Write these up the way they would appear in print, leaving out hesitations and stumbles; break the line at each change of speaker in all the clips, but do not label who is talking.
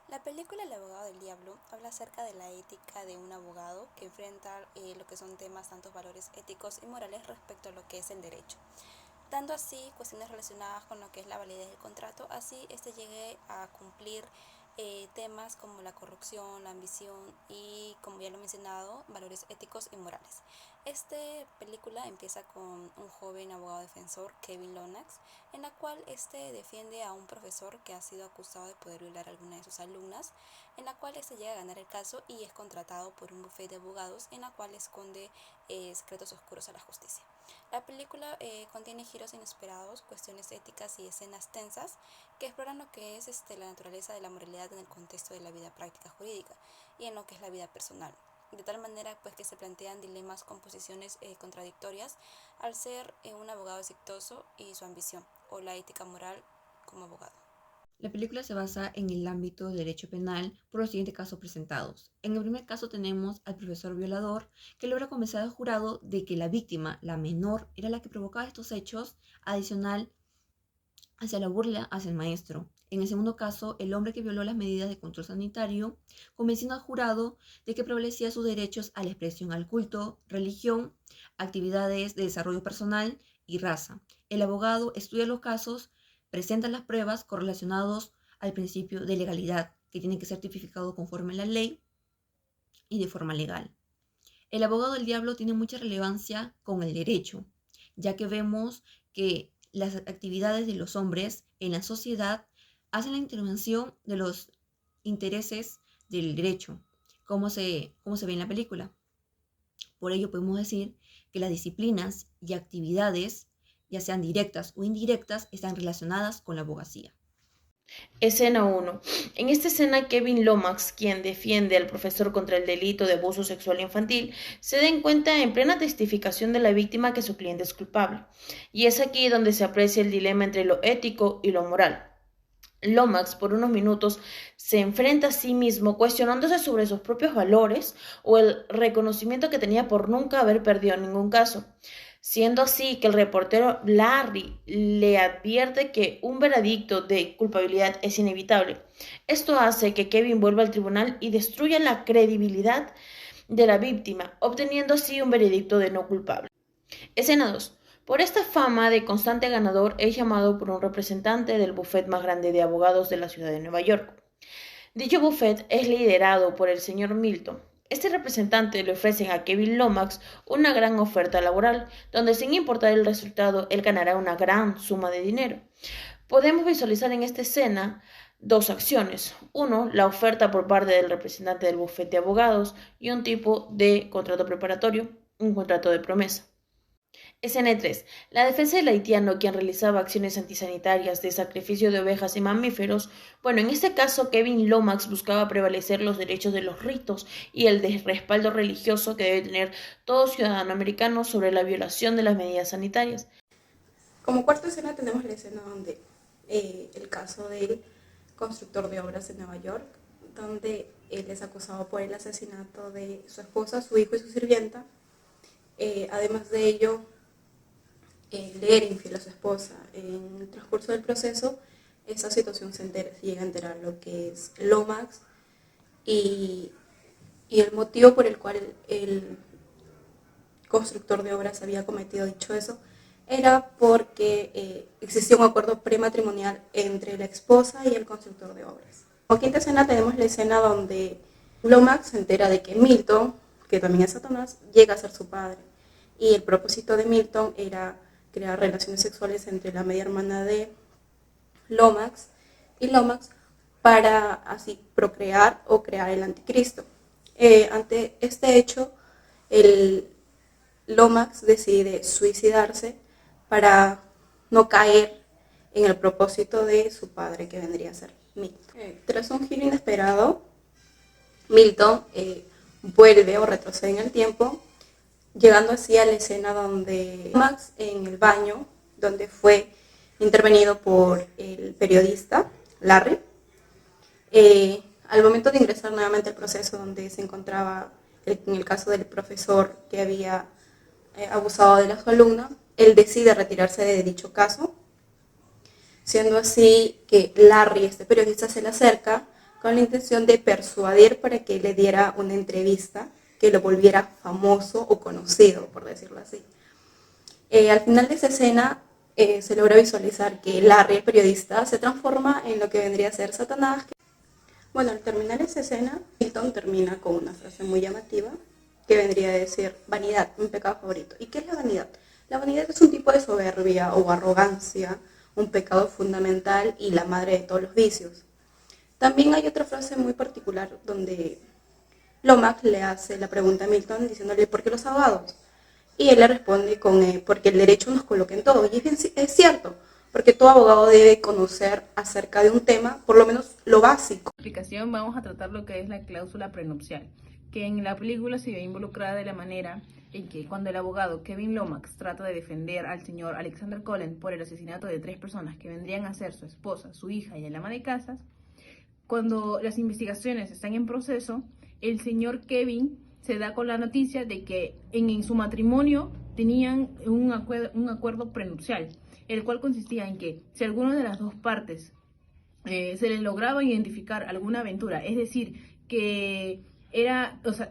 La película El abogado del diablo habla acerca de la ética de un abogado que enfrenta lo que son temas, tantos valores éticos y morales respecto a lo que es el derecho, dando así cuestiones relacionadas con lo que es la validez del contrato, así este llegue a cumplir temas como la corrupción, la ambición y, como ya lo he mencionado, valores éticos y morales. Esta película empieza con un joven abogado defensor, Kevin Lomax, en la cual este defiende a un profesor que ha sido acusado de poder violar a alguna de sus alumnas, en la cual este llega a ganar el caso y es contratado por un bufete de abogados en la cual esconde secretos oscuros a la justicia. La película contiene giros inesperados, cuestiones éticas y escenas tensas que exploran lo que es la naturaleza de la moralidad en el contexto de la vida práctica jurídica y en lo que es la vida personal. De tal manera pues que se plantean dilemas con posiciones contradictorias al ser un abogado exitoso y su ambición o la ética moral como abogado.
La película se basa en el ámbito del derecho penal por los siguientes casos presentados. En el primer caso tenemos al profesor violador que logra convencer al jurado de que la víctima, la menor, era la que provocaba estos hechos, adicional hacia la burla hacia el maestro. En el segundo caso, el hombre que violó las medidas de control sanitario, convenciendo al jurado de que prevalecía sus derechos a la expresión al culto, religión, actividades de desarrollo personal y raza. El abogado estudia los casos, presenta las pruebas correlacionados al principio de legalidad, que tiene que ser tipificado conforme a la ley y de forma legal. El abogado del diablo tiene mucha relevancia con el derecho, ya que vemos que las actividades de los hombres en la sociedad hacen la intervención de los intereses del derecho, como se ve en la película. Por ello podemos decir que las disciplinas y actividades, ya sean directas o indirectas, están relacionadas con la abogacía.
Escena 1. En esta escena, Kevin Lomax, quien defiende al profesor contra el delito de abuso sexual infantil, se da en cuenta en plena testificación de la víctima que su cliente es culpable. Y es aquí donde se aprecia el dilema entre lo ético y lo moral. Lomax, por unos minutos, se enfrenta a sí mismo cuestionándose sobre sus propios valores o el reconocimiento que tenía por nunca haber perdido ningún caso, siendo así que el reportero Larry le advierte que un veredicto de culpabilidad es inevitable. Esto hace que Kevin vuelva al tribunal y destruya la credibilidad de la víctima, obteniendo así un veredicto de no culpable. Escena 2. Por esta fama de constante ganador es llamado por un representante del bufete más grande de abogados de la ciudad de Nueva York. Dicho bufete es liderado por el señor Milton. Este representante le ofrece a Kevin Lomax una gran oferta laboral, donde sin importar el resultado, él ganará una gran suma de dinero. Podemos visualizar en esta escena dos acciones. Uno, la oferta por parte del representante del bufete de abogados y un tipo de contrato preparatorio, un contrato de promesa. Escena 3. La defensa del haitiano, quien realizaba acciones antisanitarias de sacrificio de ovejas y mamíferos. Bueno, en este caso, Kevin Lomax buscaba prevalecer los derechos de los ritos y el de respaldo religioso que debe tener todo ciudadano americano sobre la violación de las medidas sanitarias.
Como cuarta escena tenemos la escena donde el caso del constructor de obras en Nueva York, donde él es acusado por el asesinato de su esposa, su hijo y su sirvienta. Además de ello, le era infiel a su esposa. En el transcurso del proceso, esa situación se llega a enterar lo que es Lomax y, y el motivo por el cual el constructor de obras había cometido dicho eso era porque existía un acuerdo prematrimonial entre la esposa y el constructor de obras. Como quinta escena tenemos la escena donde Lomax se entera de que Milton, que también es Satanás, llega a ser su padre. Y el propósito de Milton era crear relaciones sexuales entre la media hermana de Lomax y Lomax para así procrear o crear el anticristo. Ante este hecho, el Lomax decide suicidarse para no caer en el propósito de su padre, que vendría a ser Milton. Tras un giro inesperado, Milton vuelve o retrocede en el tiempo, llegando así a la escena donde Max en el baño, donde fue intervenido por el periodista Larry, al momento de ingresar nuevamente al proceso donde se encontraba en el caso del profesor que había abusado de la su alumna, él decide retirarse de dicho caso, siendo así que Larry, este periodista, se le acerca con la intención de persuadir para que le diera una entrevista que lo volviera famoso o conocido, por decirlo así. Al final de esa escena se logra visualizar que Larry, el periodista, se transforma en lo que vendría a ser Satanás. Bueno, al terminar esa escena, Milton termina con una frase muy llamativa que vendría a decir: vanidad, mi pecado favorito. ¿Y qué es la vanidad? La vanidad es un tipo de soberbia o arrogancia, un pecado fundamental y la madre de todos los vicios. También hay otra frase muy particular donde Lomax le hace la pregunta a Milton diciéndole: ¿por qué los abogados? Y él le responde con porque el derecho nos coloca en todo. Y es cierto, porque todo abogado debe conocer acerca de un tema, por lo menos lo básico.
En esta explicación vamos a tratar lo que es la cláusula prenupcial, que en la película se ve involucrada de la manera en que cuando el abogado Kevin Lomax trata de defender al señor Alexander Cullen por el asesinato de 3 personas que vendrían a ser su esposa, su hija y el ama de casa, cuando las investigaciones están en proceso, el señor Kevin se da con la noticia de que en su matrimonio tenían un acuerdo prenupcial, el cual consistía en que si alguna de las dos partes se les lograba identificar alguna aventura, es decir, que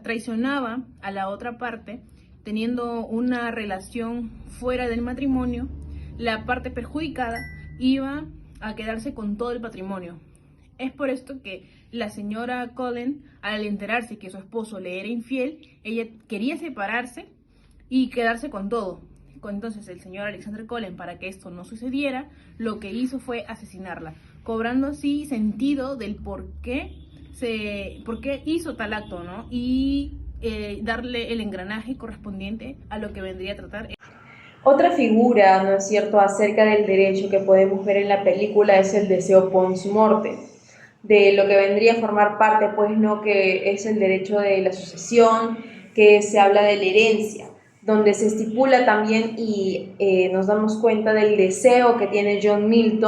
traicionaba a la otra parte teniendo una relación fuera del matrimonio, la parte perjudicada iba a quedarse con todo el patrimonio. Es por esto que la señora Cullen, al enterarse que su esposo le era infiel, ella quería separarse y quedarse con todo. Entonces el señor Alexander Cullen, para que esto no sucediera, lo que hizo fue asesinarla, cobrando así sentido del por qué hizo tal acto, ¿no? Y darle el engranaje correspondiente a lo que vendría a tratar.
Otra figura, ¿no es cierto?, acerca del derecho que podemos ver en la película es el deseo post-mortem, de lo que vendría a formar parte, pues, ¿no?, que es el derecho de la sucesión, que se habla de la herencia, donde se estipula también y nos damos cuenta del deseo que tiene John Milton